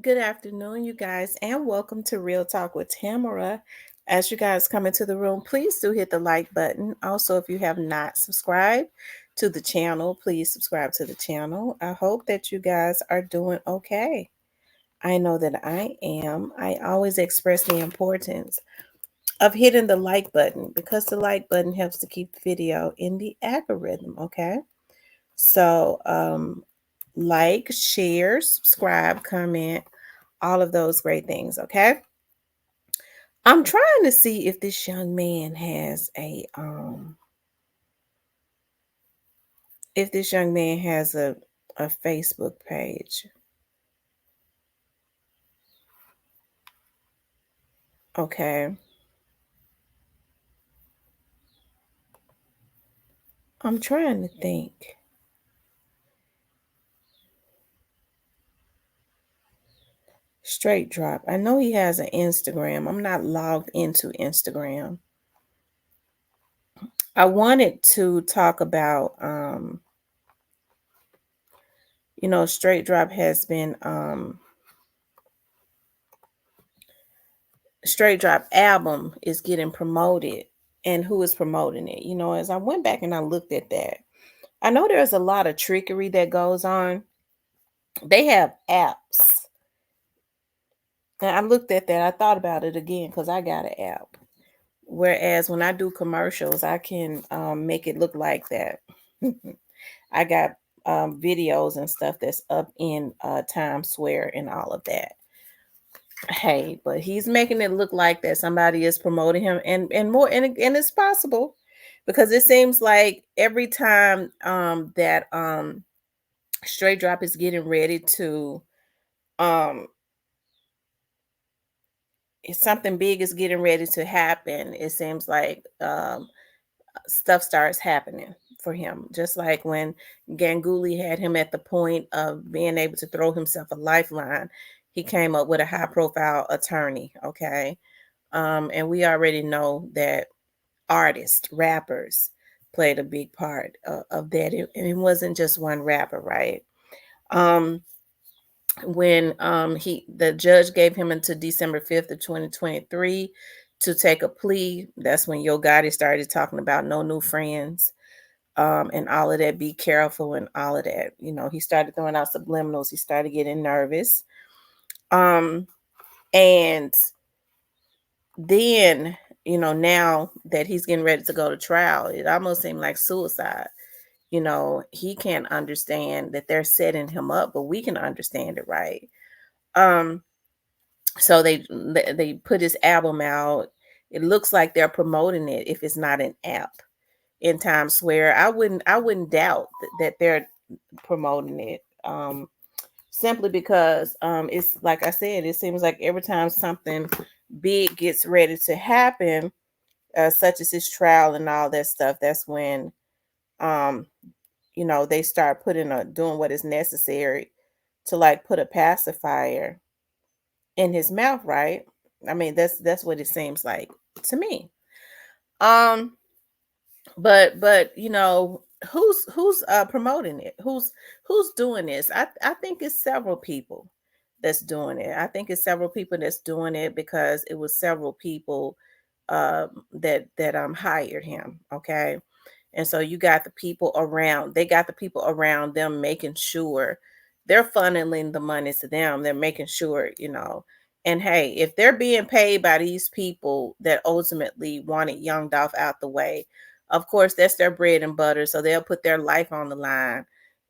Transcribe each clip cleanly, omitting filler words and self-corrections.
Good afternoon, you guys, and welcome to Real Talk with Tamara. As you guys come into the room, please do hit the like button. Also, if you have not subscribed to the channel, please subscribe to the channel. I hope that you guys are doing okay. I know that I am. I always express the importance of hitting the like button because the like button helps to keep the video in the algorithm, okay? So, like, share, subscribe, comment, all of those great things, okay? I'm trying to see if this young man has a Facebook page. Okay. I'm trying to think. Straight drop. I know he has an Instagram. I'm not logged into Instagram. I wanted to talk about straight drop has been straight drop album is getting promoted and who is promoting it. As I went back and I looked at that, I know there's a lot of trickery that goes on. They have apps. And I looked at that. I thought about it again because I got an app. Whereas when I do commercials, I can make it look like that. I got videos and stuff that's up in Times Square and all of that. Hey, but he's making it look like that somebody is promoting him and more and it's possible because it seems like every time that Straight Drop is getting ready to um if something big is getting ready to happen, it seems like stuff starts happening for him. Just like when Ganguly had him at the point of being able to throw himself a lifeline, he came up with a high profile attorney. Okay. And we already know that artists, rappers played a big part of that. And it wasn't just one rapper, right? Um, when the judge gave him until December 5th of 2023 to take a plea, that's when Yo Gotti started talking about no new friends and all of that, be careful and all of that. He started throwing out subliminals. He started getting nervous. And then, now that he's getting ready to go to trial, it almost seemed like suicide. He can't understand that they're setting him up, but we can understand it, right? So they put his album out. It looks like they're promoting it if it's not an app in Times Square. I wouldn't doubt that they're promoting it. Simply because it's like I said, it seems like every time something big gets ready to happen, such as his trial and all that stuff, that's when um they start doing what is necessary to like put a pacifier in his mouth, right? I mean, that's what it seems like to me. Um, but who's promoting it? Who's doing this? I think it's several people that's doing it. I think it's several people that's doing it because it was several people that hired him. Okay. And so you got the people around, they got the people around them making sure they're funneling the money to them. They're making sure. And hey, if they're being paid by these people that ultimately wanted Young Dolph out the way, of course, that's their bread and butter. So they'll put their life on the line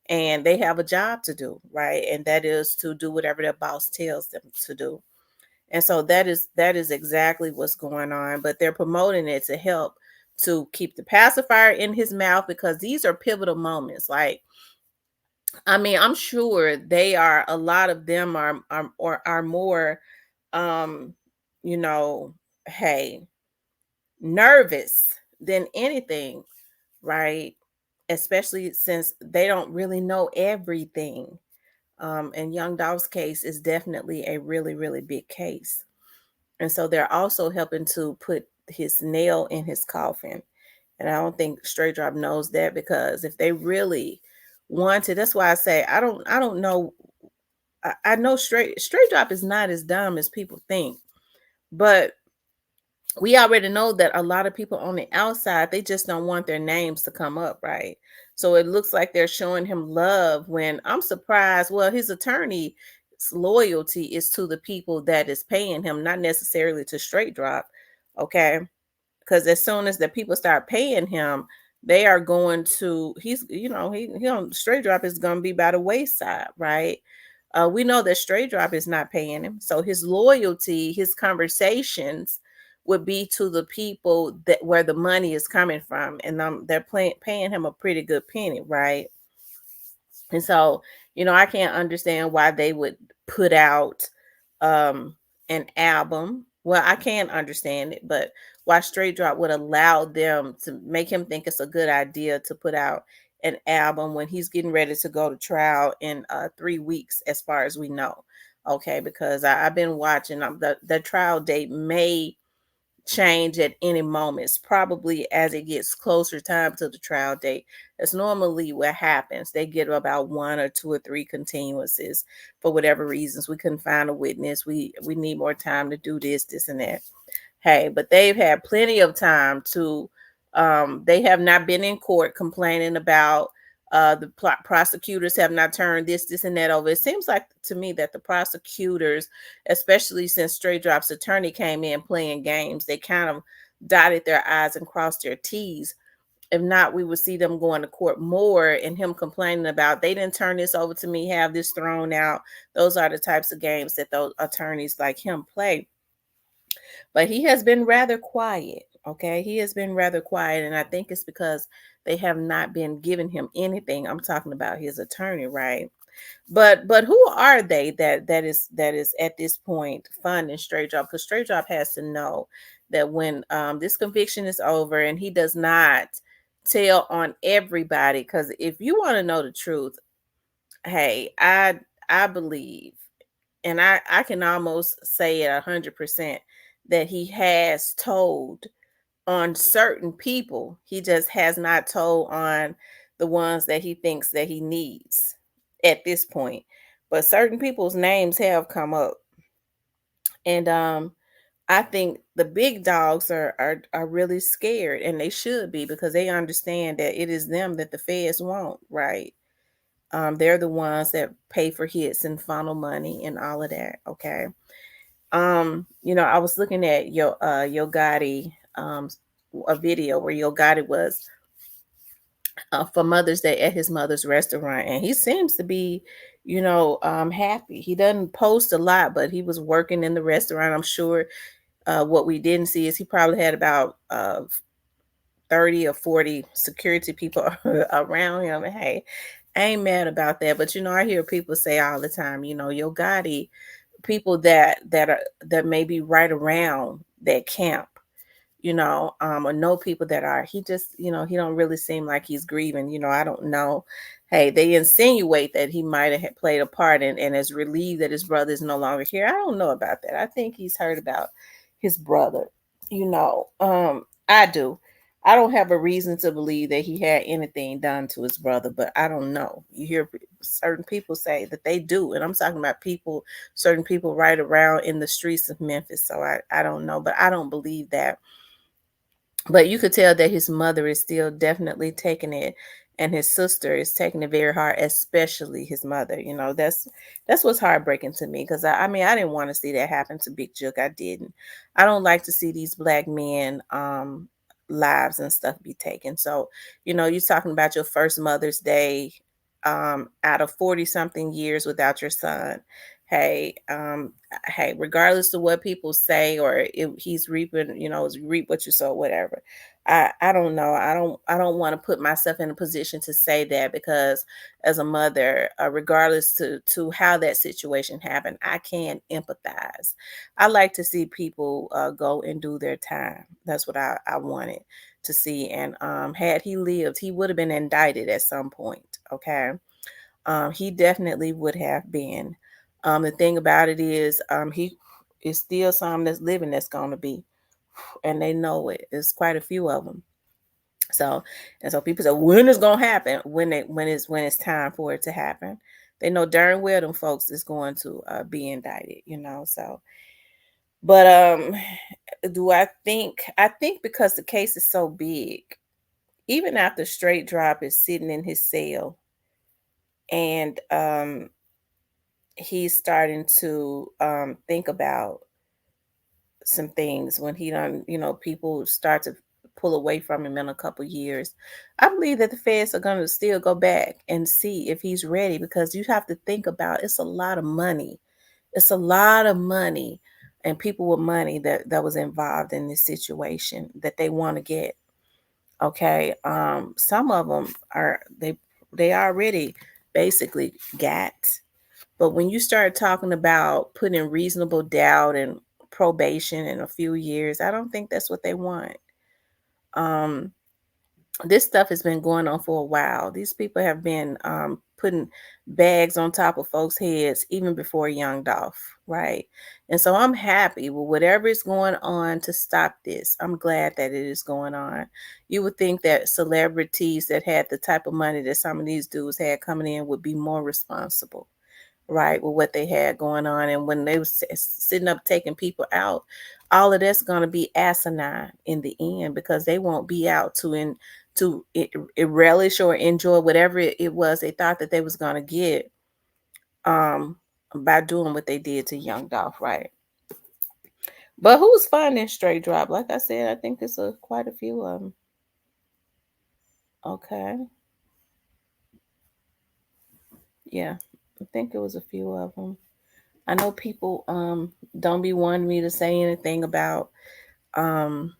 and they have a job to do, right? And that is to do whatever their boss tells them to do. And so that is exactly what's going on. But they're promoting it to help to keep the pacifier in his mouth because these are pivotal moments. Like, I mean, I'm sure they are. A lot of them are more, um, you know, hey, nervous than anything, right? Especially since they don't really know everything. And Young Dolph's case is definitely a really, really big case. And so they're also helping to put his nail in his coffin. And I don't think Straight Drop knows that because if they really wanted, that's why I say I don't know. I know straight drop is not as dumb as people think, but we already know that a lot of people on the outside, they just don't want their names to come up, right? So it looks like they're showing him love when I'm surprised. Well, his attorney's loyalty is to the people that is paying him, not necessarily to straight drop. Okay. Because as soon as the people start paying him, they are going to, he's, he on straight drop is going to be by the wayside, right? We know that straight drop is not paying him, so his loyalty, his conversations would be to the people that where the money is coming from, and they're paying him a pretty good penny, right? And so, I can't understand why they would put out an album. Well, I can understand it, but why Straight Drop would allow them to make him think it's a good idea to put out an album when he's getting ready to go to trial in 3 weeks, as far as we know. Okay, because I've been watching the trial date may change at any moment. It's probably as it gets closer time to the trial date. That's normally what happens. They get about 1 or 2 or 3 continuances for whatever reasons. We couldn't find a witness. We need more time to do this and that. Hey, but they've had plenty of time to they have not been in court complaining about the prosecutors have not turned this and that over. It seems like to me that the prosecutors, especially since Straight Drop's attorney came in playing games, they kind of dotted their I's and crossed their T's. If not, we would see them going to court more and him complaining about they didn't turn this over to me, have this thrown out. Those are the types of games that those attorneys like him play. But he has been rather quiet. Okay. He has been rather quiet. And I think it's because they have not been giving him anything. I'm talking about his attorney, right? But who are they that is at this point funding Straight Drop? Because Straight Drop has to know that when this conviction is over and he does not tell on everybody, because if you want to know the truth, hey, I believe, and I can almost say it 100% that he has told on certain people. He just has not told on the ones that he thinks that he needs at this point. But certain people's names have come up. And I think the big dogs are really scared, and they should be, because they understand that it is them that the feds want, right? They're the ones that pay for hits and funnel money and all of that. Okay. I was looking at Yo Gotti, a video where Yo Gotti was for Mother's Day at his mother's restaurant, and he seems to be, happy. He doesn't post a lot, but he was working in the restaurant. I'm sure. What we didn't see is he probably had about 30 or 40 security people around him. And hey, I ain't mad about that. But I hear people say all the time, Yo Gotti, people that may be right around that camp, or know people that are. He just, he don't really seem like he's grieving. I don't know. Hey, they insinuate that he might have played a part and is relieved that his brother is no longer here. I don't know about that. I think he's heard about his brother. I do. I don't have a reason to believe that he had anything done to his brother, but I don't know. You hear certain people say that they do, and I'm talking about people, certain people right around in the streets of Memphis. So I don't know, but I don't believe that. But you could tell that his mother is still definitely taking it, and his sister is taking it very hard, especially his mother. That's what's heartbreaking to me, because I mean, I didn't want to see that happen to Big Jook. I didn't. I don't like to see these black men lives and stuff be taken. So, you're talking about your first Mother's Day out of 40 something years without your son. Hey, hey, regardless of what people say, or if he's reaping, reap what you sow, whatever. I don't know. I don't want to put myself in a position to say that, because as a mother, regardless to how that situation happened, I can empathize. I like to see people go and do their time. That's what I wanted to see. And had he lived, he would have been indicted at some point. Okay. He definitely would have been. The thing about it is, he is still some that's living that's going to be, and they know it. There's quite a few of them. So, and so people say, when it's going to happen? When it's time for it to happen. they know darn well them folks is going to be indicted, you know. So, but do I think because the case is so big, even after Straight Drop is sitting in his cell and he's starting to think about some things when he done, you know, people start to pull away from him in a couple years. I believe that the feds are going to still go back and see if he's ready, because you have to think about, it's a lot of money. It's a lot of money and people with money that was involved in this situation that they want to get. Okay. Some of them are they already basically got. But when you start talking about putting reasonable doubt and probation in a few years, I don't think that's what they want. Um, this stuff has been going on for a while. These people have been putting bags on top of folks' heads even before Young Dolph, right? And so I'm happy with whatever is going on to stop this. I'm glad that it is going on. You would think that celebrities that had the type of money that some of these dudes had coming in would be more responsible, right, with what they had going on. And when they was sitting up taking people out, all of that's going to be asinine in the end, because they won't be out relish or enjoy whatever it was they thought that they was going to get um by doing what they did to Young Dolph, right? But who's funding Straight Drop? Like I said, I think it's quite a few of them. Okay, yeah, I think it was a few of them. I know people don't be wanting me to say anything about um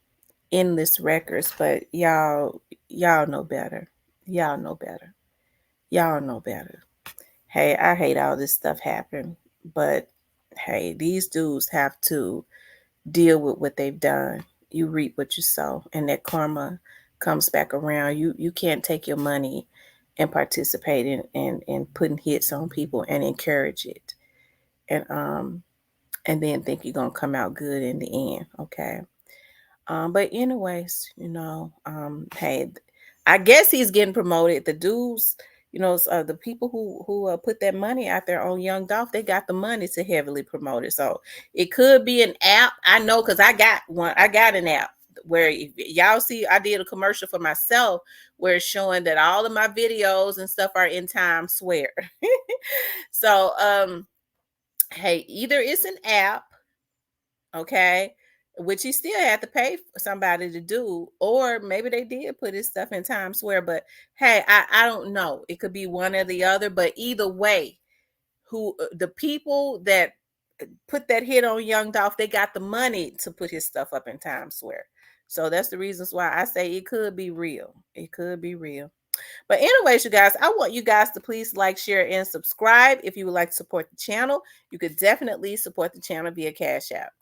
endless records, but y'all know better. Y'all know better. Y'all know better. Hey, I hate all this stuff happen, but hey, these dudes have to deal with what they've done. You reap what you sow, and that karma comes back around. You can't take your money and participate in putting hits on people and encourage it. And then think you're gonna come out good in the end. Okay. But anyways, hey, I guess he's getting promoted. The dudes, the people who put that money out there on Young Dolph, they got the money to heavily promote it. So it could be an app. I know, because I got one. I got an app where y'all see, I did a commercial for myself where it's showing that all of my videos and stuff are in Times Square. So hey, either it's an app, okay, which he still had to pay for somebody to do, or maybe they did put his stuff in Times Square. But hey, I don't know. It could be one or the other, but either way, who the people that put that hit on Young Dolph, they got the money to put his stuff up in Times Square. So that's the reasons why I say it could be real. It could be real. But anyways, you guys, I want you guys to please like, share, and subscribe. If you would like to support the channel, you could definitely support the channel via Cash App.